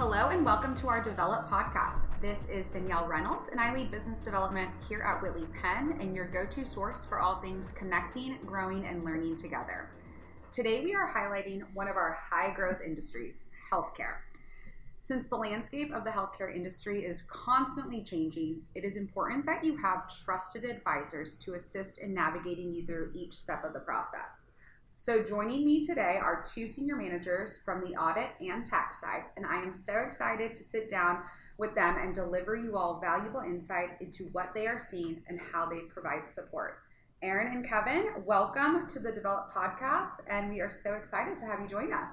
Hello and welcome to our Develop podcast. This is Danielle Reynolds and I lead business development here at Whitley Penn and your go-to source for all things connecting, growing, and learning together. Today we are highlighting one of our high growth industries, healthcare. Since the landscape of the healthcare industry is constantly changing, it is important that you have trusted advisors to assist in navigating you through each step of the process. So joining me today are two senior managers from the audit and tax side, and I am so excited to sit down with them and deliver you all valuable insight into what they are seeing and how they provide support. Aaron and Kevin, welcome to the Develop podcast, and we are so excited to have you join us.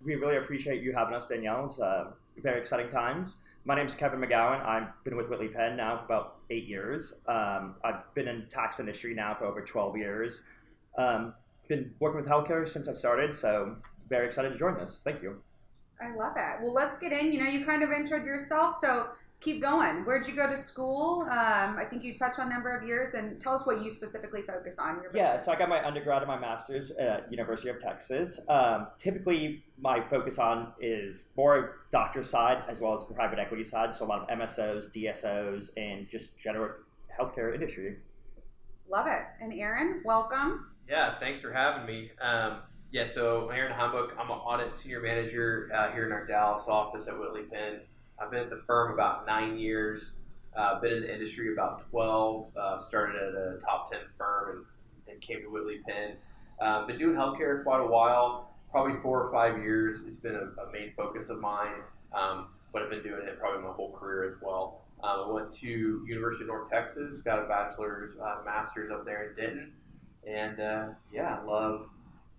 We really appreciate you having us, Danielle. It's very exciting times. My name is Kevin McGowan. I've been with Whitley Penn now for about 8 years. I've been in the tax industry now for over 12 years. Been working with healthcare since I started, so very excited to join this. Thank you. I love it. Well, let's get in. You kind of introed yourself, so keep going. Where'd you go to school? I think you touched on a number of years, and tell us what you specifically focus on. So I got my undergrad and my master's at University of Texas. Typically, my focus on is more doctor side as well as private equity side, so a lot of MSOs, DSOs, and just general healthcare industry. Love it. And Aaron, welcome. Yeah, thanks for having me. So Aaron Heimbuch, I'm an Audit Senior Manager here in our Dallas office at Whitley Penn. I've been at the firm about 9 years, been in the industry about 12, started at a top 10 firm and came to Whitley Penn. Been doing healthcare quite a while, probably 4 or 5 years. It's been a main focus of mine, but I've been doing it probably my whole career as well. I went to University of North Texas, got a bachelor's, master's up there in Denton. And I love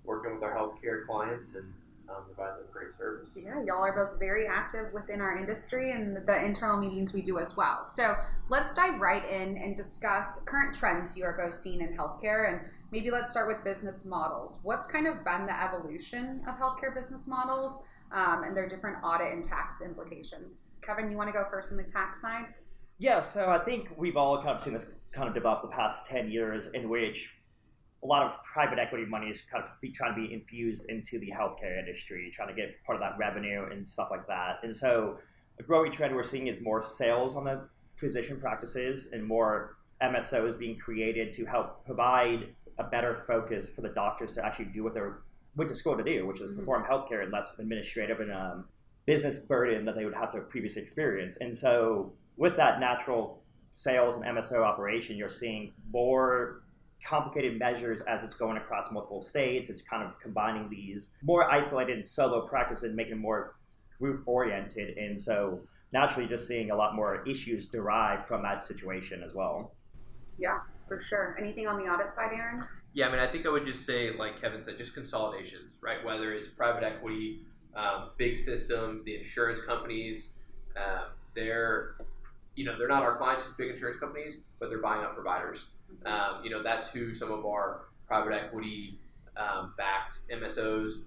working with our healthcare clients and providing them great service. Yeah, y'all are both very active within our industry and the internal meetings we do as well. So let's dive right in and discuss current trends you are both seeing in healthcare. And maybe let's start with business models. What's kind of been the evolution of healthcare business models and their different audit and tax implications? Kevin, you want to go first on the tax side? Yeah, so I think we've all kind of seen this kind of develop the past 10 years in which a lot of private equity money is kind of trying to be infused into the healthcare industry, trying to get part of that revenue and stuff like that. And so a growing trend we're seeing is more sales on the physician practices and more MSOs being created to help provide a better focus for the doctors to actually do what they went to school to do, which is perform healthcare and less administrative and business burden that they would have to previously experience. And so with that natural sales and MSO operation, you're seeing more complicated measures as it's going across multiple states. It's kind of combining these more isolated solo practices and making them more group oriented. And so naturally just seeing a lot more issues derived from that situation as well. Yeah, for sure. Anything on the audit side, Aaron? Yeah, I think I would just say, like Kevin said, just consolidations, right? Whether it's private equity, big systems, the insurance companies, they're not our clients, just big insurance companies, but they're buying up providers. That's who some of our private equity backed MSOs,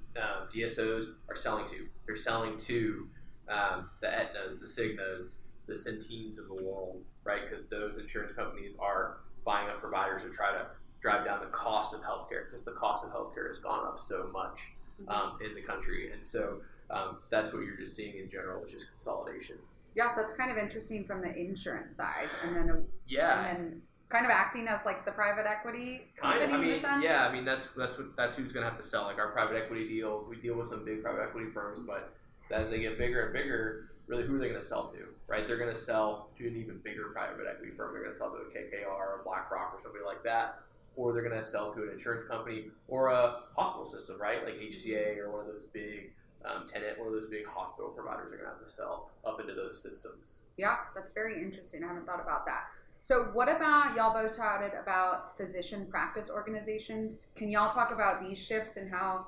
DSOs are selling to. They're selling to the Aetnas, the Cignas, the Centenes of the world, right? Because those insurance companies are buying up providers to try to drive down the cost of healthcare, because the cost of healthcare has gone up so much in the country. And so that's what you're just seeing in general, is just consolidation. Yeah, that's kind of interesting from the insurance side, and then kind of acting as like the private equity company in a sense. Yeah, that's who's going to have to sell. Like our private equity deals, we deal with some big private equity firms, but as they get bigger and bigger, really who are they going to sell to, right? They're going to sell to an even bigger private equity firm. They're going to sell to a KKR or BlackRock or somebody like that, or they're going to sell to an insurance company or a hospital system, right? Like HCA or one of those big Tenet, one of those big hospital providers are going to have to sell up into those systems. Yeah, that's very interesting. I haven't thought about that. So what about, y'all both chatted about physician practice organizations. Can y'all talk about these shifts and how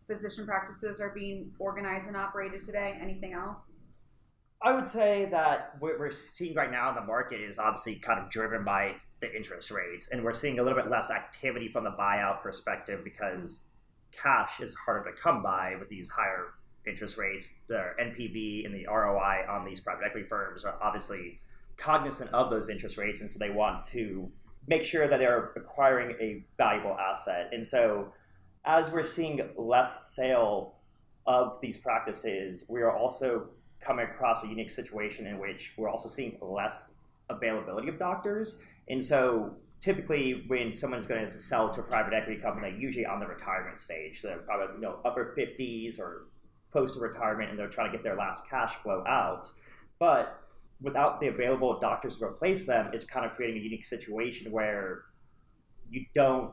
physician practices are being organized and operated today? Anything else? I would say that what we're seeing right now in the market is obviously kind of driven by the interest rates. And we're seeing a little bit less activity from the buyout perspective because cash is harder to come by with these higher interest rates. The NPV and the ROI on these private equity firms are obviously cognizant of those interest rates, and so they want to make sure that they're acquiring a valuable asset. And so as we're seeing less sale of these practices, we are also coming across a unique situation in which we're also seeing less availability of doctors. And so typically when someone's going to sell to a private equity company, they're usually on the retirement stage. So they're probably upper 50s or close to retirement, and they're trying to get their last cash flow out. But without the available doctors to replace them, it's kind of creating a unique situation where you don't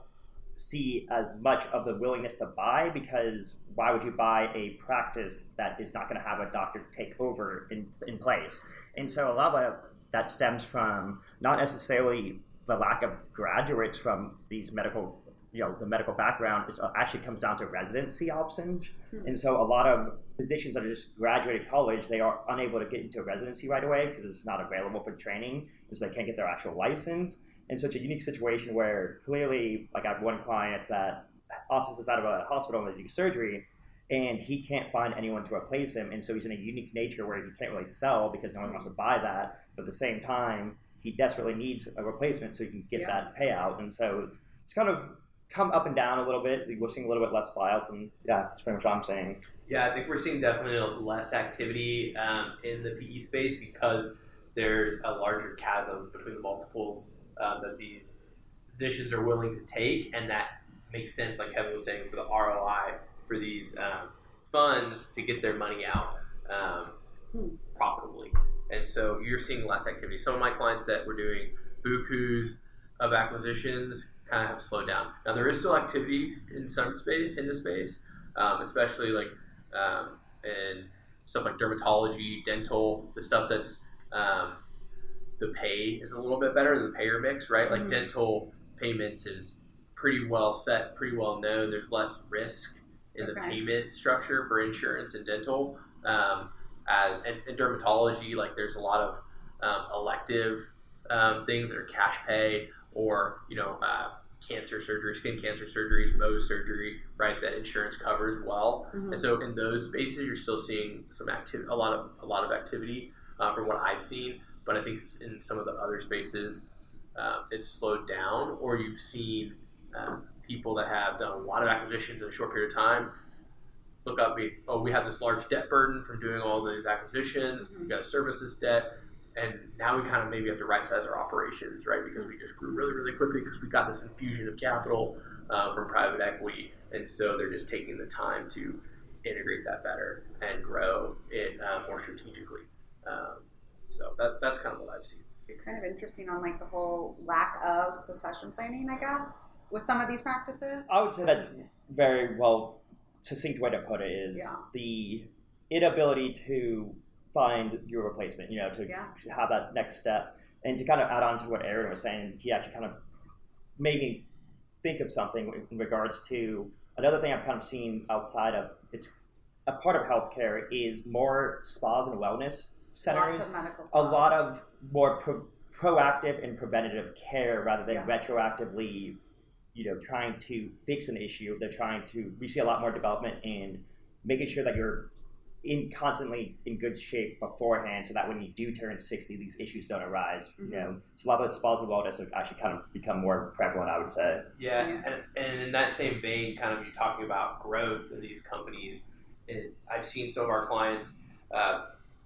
see as much of the willingness to buy, because why would you buy a practice that is not going to have a doctor take over in place? And so a lot of that stems from not necessarily the lack of graduates from these medical, the medical background. It actually comes down to residency options. And so a lot of physicians that are just graduated college, they are unable to get into a residency right away because it's not available for training, because they can't get their actual license. And so it's a unique situation where clearly, like I have one client that offices out of a hospital and they do surgery, and he can't find anyone to replace him. And so he's in a unique nature where he can't really sell because no one wants to buy that. But at the same time, he desperately needs a replacement so he can get that payout. And so it's kind of come up and down a little bit. We're seeing a little bit less buyouts, and that's pretty much what I'm saying. Yeah, I think we're seeing definitely less activity in the PE space because there's a larger chasm between the multiples that these positions are willing to take, and that makes sense, like Kevin was saying, for the ROI for these funds to get their money out profitably. And so you're seeing less activity. Some of my clients that were doing bukus of acquisitions kind of have slowed down. Now there is still activity in some space, in the space, especially like in stuff like dermatology, dental, the stuff that's the pay is a little bit better than the payer mix, right? Like dental payments is pretty well set, pretty well known. There's less risk in the payment structure for insurance and dental. And in dermatology, like there's a lot of elective things that are cash pay, or cancer surgery, skin cancer surgeries, Mohs surgery, right? That insurance covers well. And so in those spaces, you're still seeing some a lot of activity from what I've seen. But I think in some of the other spaces, it's slowed down, or you've seen people that have done a lot of acquisitions in a short period of time look up, we have this large debt burden from doing all these acquisitions. We've got to service this debt. And now we kind of maybe have to right-size our operations, right? Because we just grew really, really quickly because we got this infusion of capital from private equity. And so they're just taking the time to integrate that better and grow it more strategically. So that's kind of what I've seen. It's kind of interesting on like the whole lack of succession planning, I guess, with some of these practices. I would say that's very well succinct way to put it is the inability to find your replacement, to have that next step. And to kind of add on to what Aaron was saying, he actually kind of made me think of something in regards to another thing I've kind of seen outside of, it's a part of healthcare, is more spas and wellness centers. Lots of medical spas. A lot of more proactive and preventative care rather than retroactively trying to fix an issue. We see a lot more development in making sure that you're constantly in good shape beforehand, so that when you do turn 60, these issues don't arise. So a lot of those spas and wellness have actually kind of become more prevalent, I would say. And in that same vein, kind of you talking about growth in these companies, I've seen some of our clients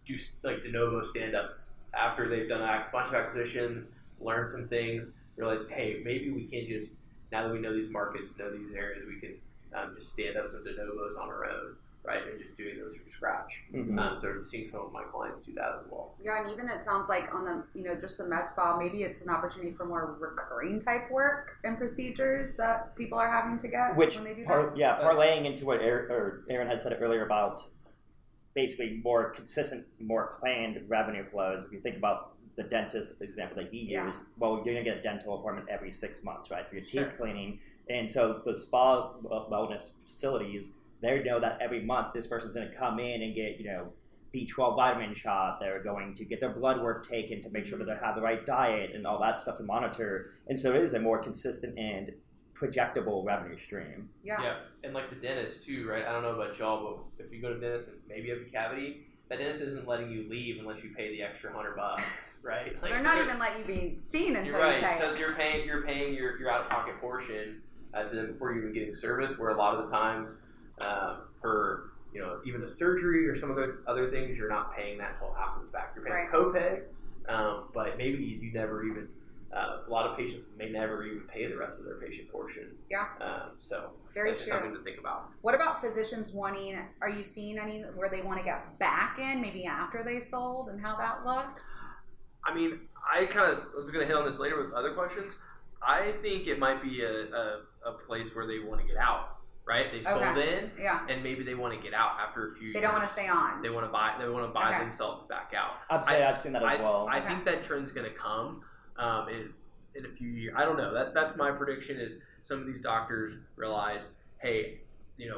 do like de novo stand-ups after they've done a bunch of acquisitions, learn some things, realize, hey, maybe we can just, now that we know these markets, know these areas, we can just stand up some de novos on our own, right? And just doing those from scratch. So I'm seeing some of my clients do that as well. Yeah, and even it sounds like on the, just the med spa, maybe it's an opportunity for more recurring type work and procedures that people are having to get when they do that. Parlaying into what Aaron had said earlier about basically more consistent, more planned revenue flows. If you think about the dentist example that he used, well, you're going to get a dental appointment every 6 months, right, for your teeth cleaning. And so the spa wellness facilities, they know that every month this person's going to come in and get, B12 vitamin shot. They're going to get their blood work taken to make sure that they have the right diet and all that stuff to monitor. And so it is a more consistent and projectable revenue stream. Yeah. And like the dentist too, right? I don't know about y'all, but if you go to the dentist and maybe you have a cavity, that dentist isn't letting you leave unless you pay the extra $100, right? Like, they're not even letting you be seen until you pay. So you're paying your out-of-pocket portion to them before you're even getting service. Where a lot of the times, for even the surgery or some of the other things, you're not paying that until after the fact. You're paying copay, but maybe you never even. A lot of patients may never even pay the rest of their patient portion. Yeah. So very that's just true. something to think about. What about physicians wanting? Are you seeing any where they want to get back in, maybe after they sold, and how that looks? I mean, I was going to hit on this later with other questions. I think it might be a place where they want to get out. Right, they sold in, and maybe they want to get out after a few years. They don't want to stay on. They want to buy themselves back out. I've seen that as well. I think that trend's going to come in a few years. I don't know. That's my prediction. Is some of these doctors realize, hey,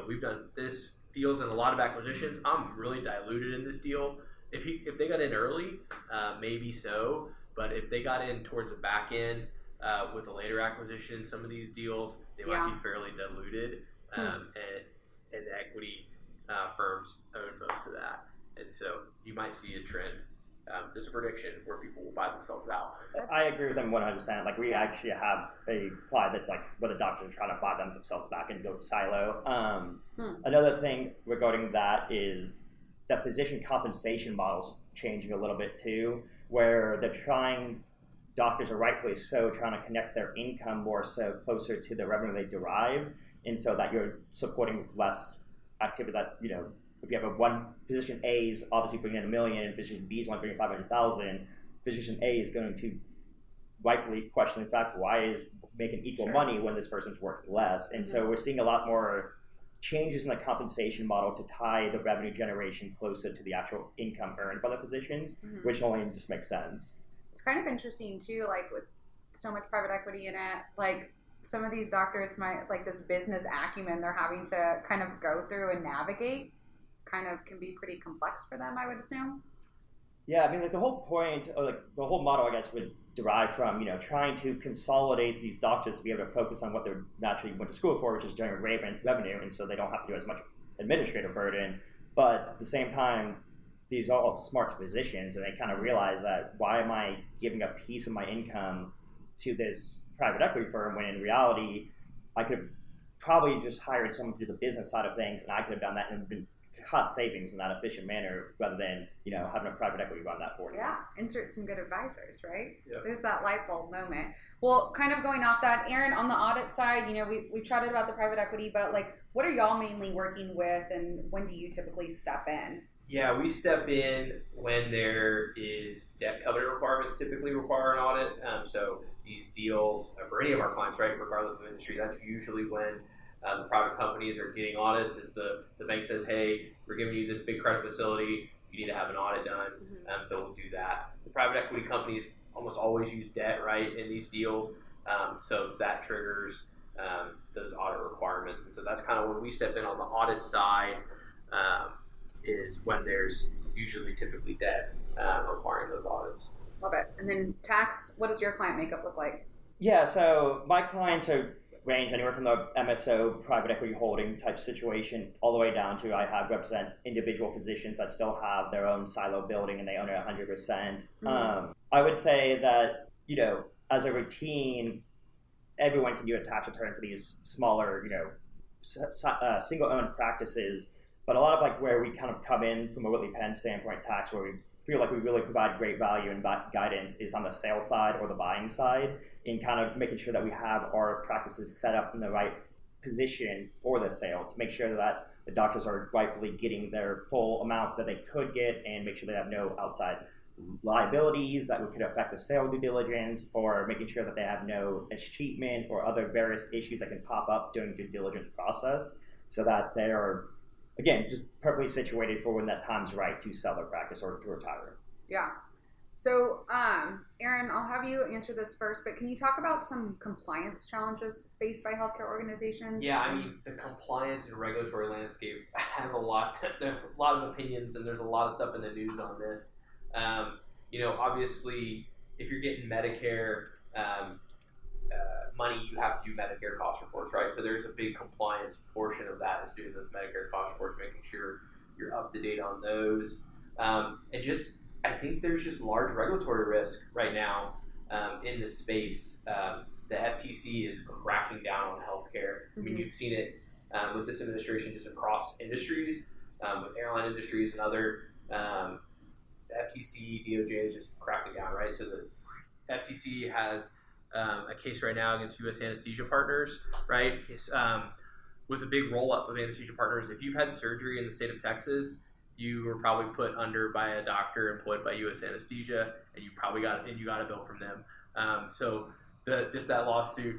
we've done this deals and a lot of acquisitions. I'm really diluted in this deal. If they got in early, maybe so. But if they got in towards the back end with a later acquisition, some of these deals they might be fairly diluted. And the equity firms own most of that, and so you might see a trend. There's a prediction where people will buy themselves out. I agree with them 100%. Like we actually have a slide that's like where the doctors are trying to buy themselves back and go silo. Another thing regarding that is the physician compensation model's changing a little bit too, where doctors are rightfully so trying to connect their income more so closer to the revenue they derive. And so that you're supporting less activity that, if you have one physician A is obviously bringing in $1 million and physician B is only bringing $500,000, physician A is going to rightfully question the fact why is making equal money when this person's worth less. And so we're seeing a lot more changes in the compensation model to tie the revenue generation closer to the actual income earned by the physicians, which only just makes sense. It's kind of interesting too, like with so much private equity in it, like some of these doctors might, like this business acumen they're having to kind of go through and navigate kind of can be pretty complex for them, I would assume. Yeah, I mean, like the whole point, or like the whole model, I guess, would derive from, trying to consolidate these doctors to be able to focus on what they naturally went to school for, which is generate revenue, and so they don't have to do as much administrative burden. But at the same time, these are all smart physicians, and they kind of realize that why am I giving a piece of my income to this private equity firm when in reality I could have probably just hired someone to do the business side of things, and I could have done that and been cost savings in that efficient manner rather than having a private equity run that for you. Yeah, insert some good advisors, right? Yep. There's that light bulb moment. Well, kind of going off that, Aaron, on the audit side, we chatted about the private equity, but like, what are y'all mainly working with, and when do you typically step in? Yeah, we step in when there is debt covenant requirements typically require an audit. So these deals, for any of our clients, right, regardless of industry, that's usually when the private companies are getting audits. Is the bank says, hey, we're giving you this big credit facility, you need to have an audit done, so we'll do that. The private equity companies almost always use debt, right, in these deals, so that triggers those audit requirements. And so that's kind of when we step in on the audit side, is when there's usually typically debt requiring those audits. Love it. And then tax, what does your client makeup look like? Yeah, so my clients range anywhere from the MSO private equity holding type situation all the way down to I represent individual physicians that still have their own silo building and they own it 100%. I would say that, as a routine, everyone can do a tax return for these smaller, single owned practices. But a lot of like where we kind of come in from a Whitley Penn standpoint tax, where we feel like we really provide great value and guidance is on the sales side or the buying side, in kind of making sure that we have our practices set up in the right position for the sale to make sure that the doctors are rightfully getting their full amount that they could get and make sure they have no outside liabilities that could affect the sale due diligence, or making sure that they have no escheatment or other various issues that can pop up during due diligence process, so that they are, again, just perfectly situated for when that time's right to sell their practice or to retire. Yeah. So, Aaron, I'll have you answer this first, but can you talk about some compliance challenges faced by healthcare organizations? Yeah, I mean, the compliance and regulatory landscape have a lot of opinions, and there's a lot of stuff in the news on this. Obviously, if you're getting Medicare money, you have to do Medicare cost reports, right? So there's a big compliance portion of that is doing those Medicare cost reports, making sure you're up to date on those. And just, I think there's just large regulatory risk right now in this space. The FTC is cracking down on healthcare. I mean, you've seen it with this administration just across industries. with airline industries and other FTC, DOJ is just cracking down, right? So the FTC has a case right now against U.S. anesthesia partners, right? Was a big roll-up of anesthesia partners. If you've had surgery in the state of Texas, you were probably put under by a doctor employed by U.S. anesthesia, and you got a bill from them. So that lawsuit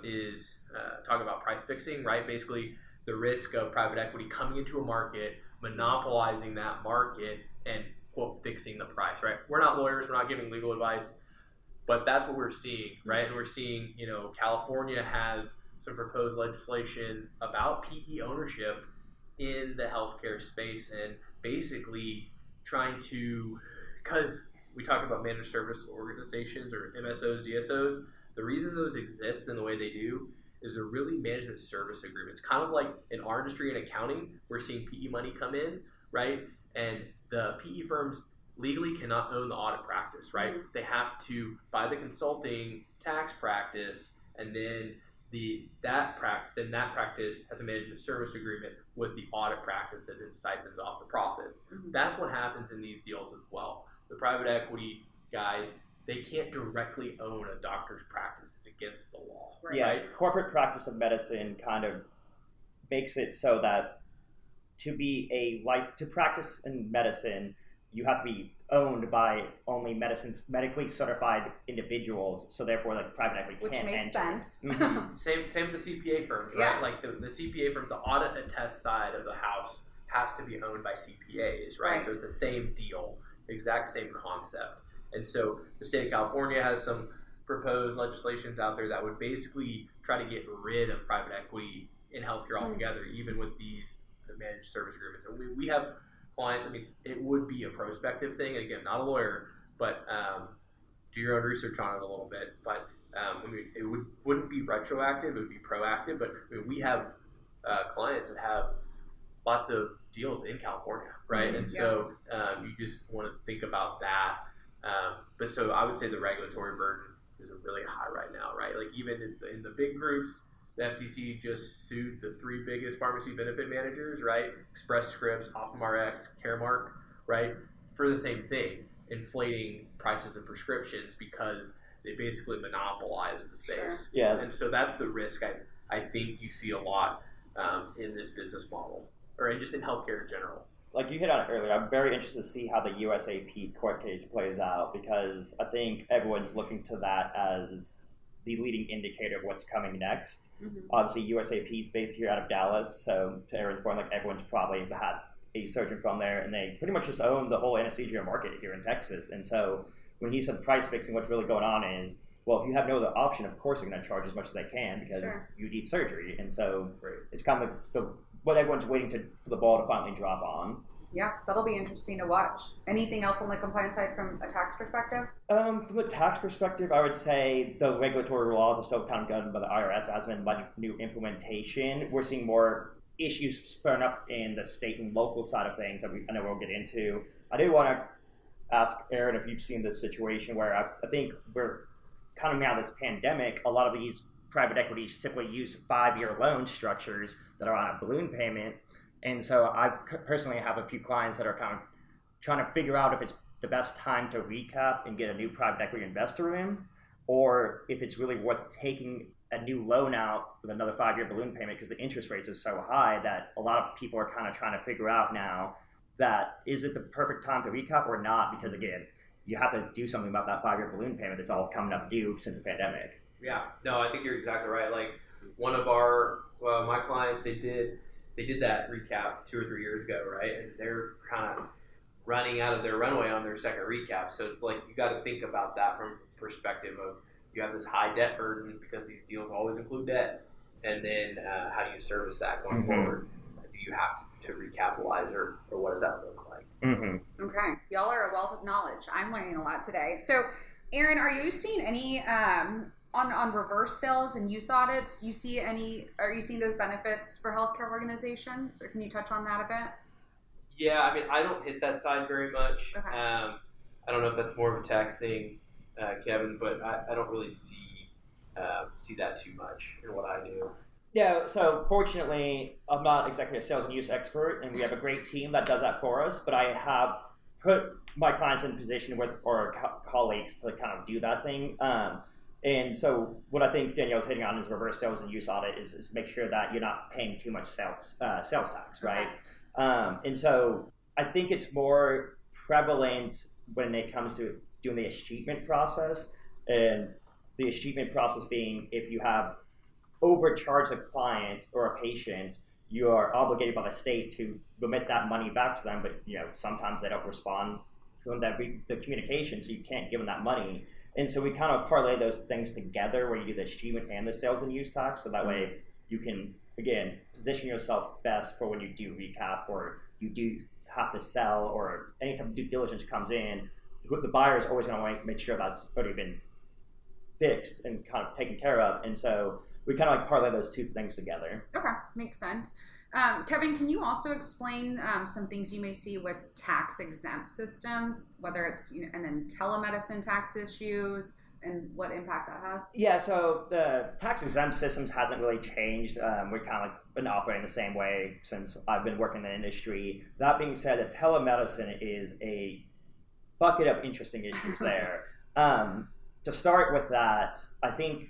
is talking about price fixing, right? Basically, the risk of private equity coming into a market, monopolizing that market, and quote fixing the price, right? We're not lawyers, we're not giving legal advice, but that's what we're seeing, right? And we're seeing, California has some proposed legislation about PE ownership in the healthcare space, and basically trying to, because we talk about managed service organizations or MSOs, DSOs, the reason those exist in the way they do is they're really management service agreements. Kind of like in our industry and accounting, we're seeing PE money come in, right? And the PE firms legally cannot own the audit practice, right? They have to buy the consulting tax practice, and then that practice has a management service agreement with the audit practice that then siphons off the profits. That's what happens in these deals as well. The private equity guys, they can't directly own a doctor's practice. It's against the law. Right? Yeah, corporate practice of medicine kind of makes it so that to practice in medicine, you have to be owned by only medically certified individuals. So therefore, private equity can't enter. Which makes sense. Mm-hmm. Same with the CPA firms, right? Like the CPA firm, the audit and test side of the house has to be owned by CPAs, right? So it's the same deal, exact same concept. And so the state of California has some proposed legislations out there that would basically try to get rid of private equity in healthcare altogether, even with these managed service agreements. And we have clients, it would be a prospective thing. Again, not a lawyer, but do your own research on it a little bit. But it wouldn't be retroactive, it would be proactive. But we have clients that have lots of deals in California, right? And so you just want to think about that. But so I would say the regulatory burden is really high right now, right? Like even in the big groups, the FTC just sued the 3 biggest pharmacy benefit managers, right? Express Scripts, OptumRx, Caremark, right? For the same thing, inflating prices of prescriptions because they basically monopolize the space. Yeah. And so that's the risk I think you see a lot in this business model, or just in healthcare in general. Like you hit on it earlier, I'm very interested to see how the USAP court case plays out, because I think everyone's looking to that as the leading indicator of what's coming next. Obviously, USAP is based here out of Dallas, so to Aaron's point, everyone's probably had a surgeon from there, and they pretty much just own the whole anesthesia market here in Texas. And so when he said price fixing, what's really going on is, well, if you have no other option, of course they're going to charge as much as they can because you need surgery. And so it's kind of what everyone's waiting for the ball to finally drop on. Yeah, that'll be interesting to watch. Anything else on the compliance side from a tax perspective? From a tax perspective, I would say the regulatory laws are still kind of governed by the IRS. There hasn't been much new implementation. We're seeing more issues spurring up in the state and local side of things that I know we'll get into. I did want to ask Aaron if you've seen this situation where I think we're coming out of this pandemic. A lot of these private equities typically use 5-year loan structures that are on a balloon payment. And so I personally have a few clients that are kind of trying to figure out if it's the best time to recap and get a new private equity investor in, or if it's really worth taking a new loan out with another 5-year balloon payment, because the interest rates are so high that a lot of people are kind of trying to figure out now that is it the perfect time to recap or not, because again, you have to do something about that 5-year balloon payment that's all coming up due since the pandemic. Yeah, no, I think you're exactly right. Like one of my clients, they did that recap 2 or 3 years ago, right? And they're kind of running out of their runway on their second recap. So it's like you got to think about that from perspective of you have this high debt burden because these deals always include debt, and then how do you service that going forward? Do you have to recapitalize, or what does that look like? Okay, y'all are a wealth of knowledge. I'm learning a lot today. So, Aaron, are you seeing any on reverse sales and use audits? Are you seeing those benefits for healthcare organizations, or can you touch on that a bit? Yeah, I mean, I don't hit that side very much. Okay. I don't know if that's more of a tax thing, Kevin, but I don't really see that too much in what I do. Yeah, so fortunately, I'm not exactly a sales and use expert, and we have a great team that does that for us, but I have put my clients in a position with or colleagues to kind of do that thing. And so what I think Danielle's hitting on is reverse sales and use audit is make sure that you're not paying too much sales tax, right? And so I think it's more prevalent when it comes to doing the achievement process, and the achievement process being if you have overcharged a client or a patient, you are obligated by the state to remit that money back to them, but sometimes they don't respond from the communication, so you can't give them that money. And so we kind of parlay those things together where you do the achievement and the sales and use tax, so that way you can, again, position yourself best for when you do recap or you do have to sell or any type of due diligence comes in. The buyer is always going to want to make sure that's already been fixed and kind of taken care of. And so we kind of like parlay those two things together. Okay, makes sense. Kevin, can you also explain some things you may see with tax exempt systems, whether it's and then telemedicine tax issues and what impact that has? Yeah, so the tax exempt systems hasn't really changed. We've kind of like been operating the same way since I've been working in the industry. That being said, the telemedicine is a bucket of interesting issues there. To start with that, I think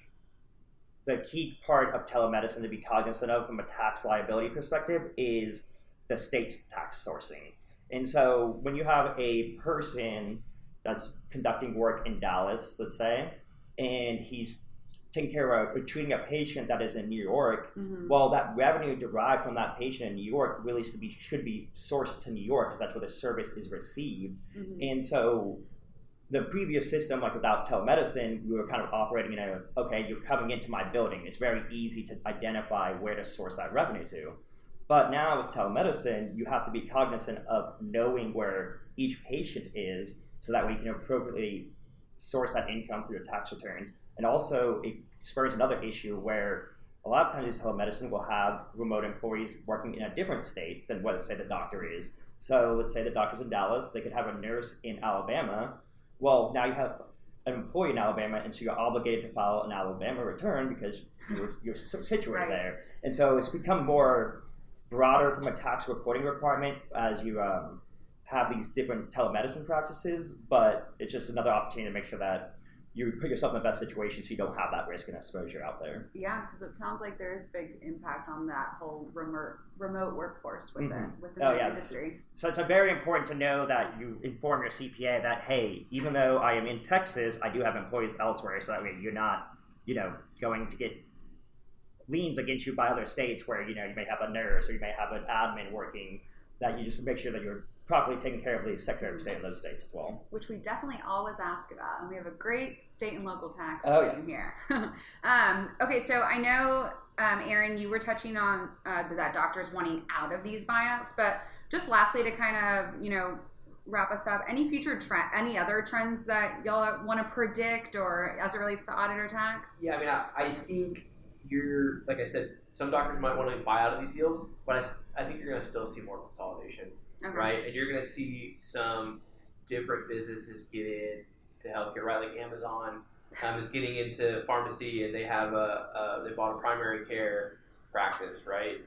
the key part of telemedicine to be cognizant of from a tax liability perspective is the state's tax sourcing. And so when you have a person that's conducting work in Dallas, let's say, and he's taking care of or treating a patient that is in New York, well, that revenue derived from that patient in New York really should be sourced to New York because that's where the service is received. And so the previous system, like without telemedicine, we were kind of operating in okay, you're coming into my building. It's very easy to identify where to source that revenue to. But now with telemedicine, you have to be cognizant of knowing where each patient is so that way you can appropriately source that income through your tax returns. And also it spurs another issue where a lot of times telemedicine will have remote employees working in a different state than what, let's say, the doctor is. So let's say the doctor's in Dallas, they could have a nurse in Alabama. Well, now you have an employee in Alabama, and so you're obligated to file an Alabama return because you're situated there. And so it's become more broader from a tax reporting requirement as you have these different telemedicine practices, but it's just another opportunity to make sure that you put yourself in the best situation so you don't have that risk and exposure out there. Yeah, because it sounds like there's big impact on that whole remote workforce within the industry. So it's very important to know that you inform your CPA that, hey, even though I am in Texas, I do have employees elsewhere, so that way you're not, going to get liens against you by other states where, you may have a nurse or you may have an admin working, that you just make sure that you're properly taking care of the Secretary of State in those states as well. Which we definitely always ask about. And we have a great state and local tax team here. Okay, so I know, Aaron, you were touching on that doctors wanting out of these buyouts, but just lastly to kind of, wrap us up, any other trends that y'all want to predict or as it relates to audit or tax? Yeah, I think like I said, some doctors might want to buy out of these deals, but I think you're going to still see more consolidation. Okay. Right, and you're going to see some different businesses get into healthcare, right? Like Amazon is getting into pharmacy, and they have they bought a primary care practice, right?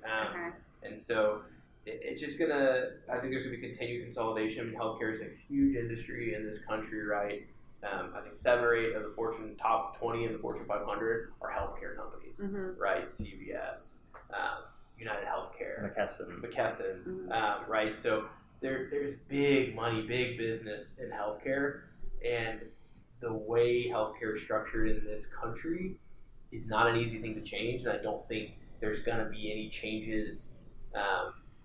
And so it's just I think there's going to be continued consolidation. Healthcare is a huge industry in this country, right? I think 7 or 8 of the top 20 of the Fortune 500 are healthcare companies, right? CVS. United Healthcare, McKesson, right? So there's big money, big business in healthcare, and the way healthcare is structured in this country is not an easy thing to change, and I don't think there's going to be any changes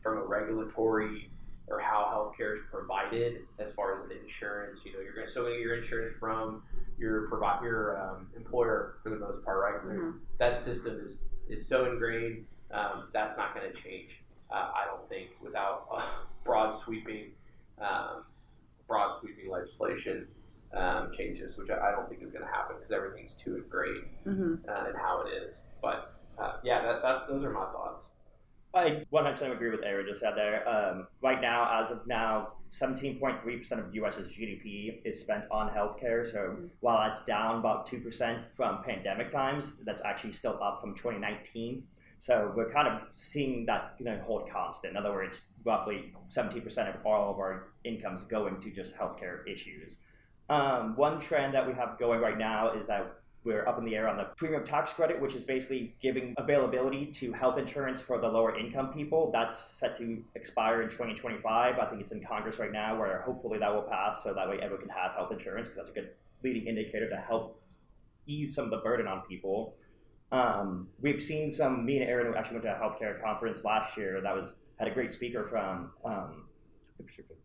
from a regulatory or how healthcare is provided as far as an insurance. You're going to still get your insurance from your employer for the most part, right? That system is so ingrained. That's not going to change, I don't think, without broad sweeping legislation changes, which I don't think is going to happen because everything's too ingrained in how it is. But those are my thoughts. I 100% agree with Aaron just said there. Right now, as of now, 17.3% of U.S.'s GDP is spent on healthcare. So while that's down about 2% from pandemic times, that's actually still up from 2019. So we're kind of seeing that hold constant. In other words, roughly 17% of all of our incomes going to just healthcare issues. One trend that we have going right now is that we're up in the air on the premium tax credit, which is basically giving availability to health insurance for the lower income people. That's set to expire in 2025. I think it's in Congress right now, where hopefully that will pass, so that way everyone can have health insurance, because that's a good leading indicator to help ease some of the burden on people. We've seen me and Aaron actually went to a healthcare conference last year that had a great speaker from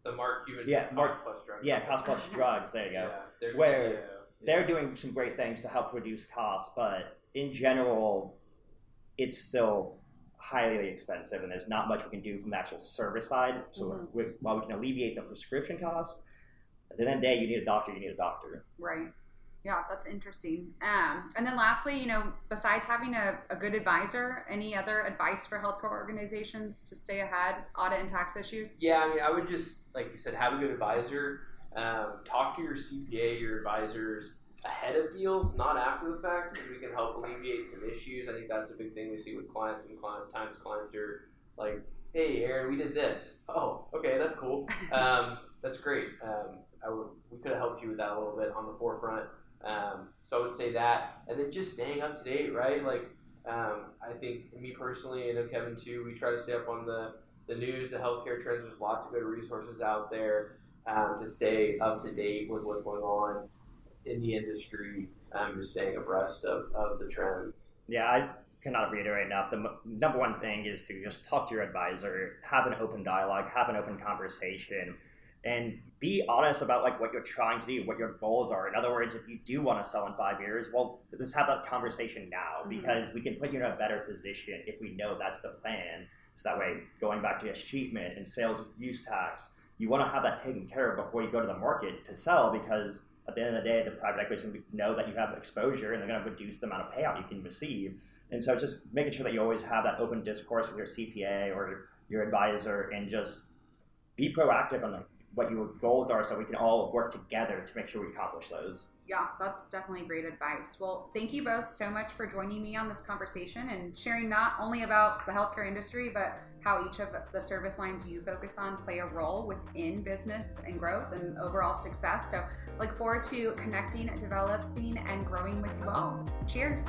the Mark Cuban Mark, Cost Plus Drugs. Yeah, Cost Plus Drugs. There you go. Yeah, where they're doing some great things to help reduce costs, but in general, it's still highly expensive, and there's not much we can do from the actual service side. So while we can alleviate the prescription costs, at the end of the day, you need a doctor. Right. Yeah, that's interesting. And then lastly, besides having a good advisor, any other advice for healthcare organizations to stay ahead, audit and tax issues? Yeah, I mean, I would just, like you said, have a good advisor. Talk to your CPA, your advisors ahead of deals, not after the fact, because we can help alleviate some issues. I think that's a big thing we see with clients, and clients are like, hey, Aaron, we did this. Oh, okay, that's cool. That's great. We could have helped you with that a little bit on the forefront. So I would say that, and then just staying up to date, right? Like, I think me personally, and Kevin too, we try to stay up on the news, the healthcare trends. There's lots of good resources out there to stay up to date with what's going on in the industry, just staying abreast of the trends. Yeah, I cannot reiterate enough. The number one thing is to just talk to your advisor, have an open dialogue, have an open conversation, and be honest about what you're trying to do, what your goals are. In other words, if you do want to sell in 5 years, well, let's have that conversation now, because we can put you in a better position if we know that's the plan. So that way, going back to escheatment and sales use tax, you want to have that taken care of before you go to the market to sell, because at the end of the day, the private equity is going to know that you have exposure, and they're going to reduce the amount of payout you can receive. And so just making sure that you always have that open discourse with your CPA or your advisor, and just be proactive on what your goals are, so we can all work together to make sure we accomplish those. Yeah, that's definitely great advice. Well, thank you both so much for joining me on this conversation and sharing not only about the healthcare industry, but how each of the service lines you focus on play a role within business and growth and overall success. So look forward to connecting, developing, and growing with you all. Cheers.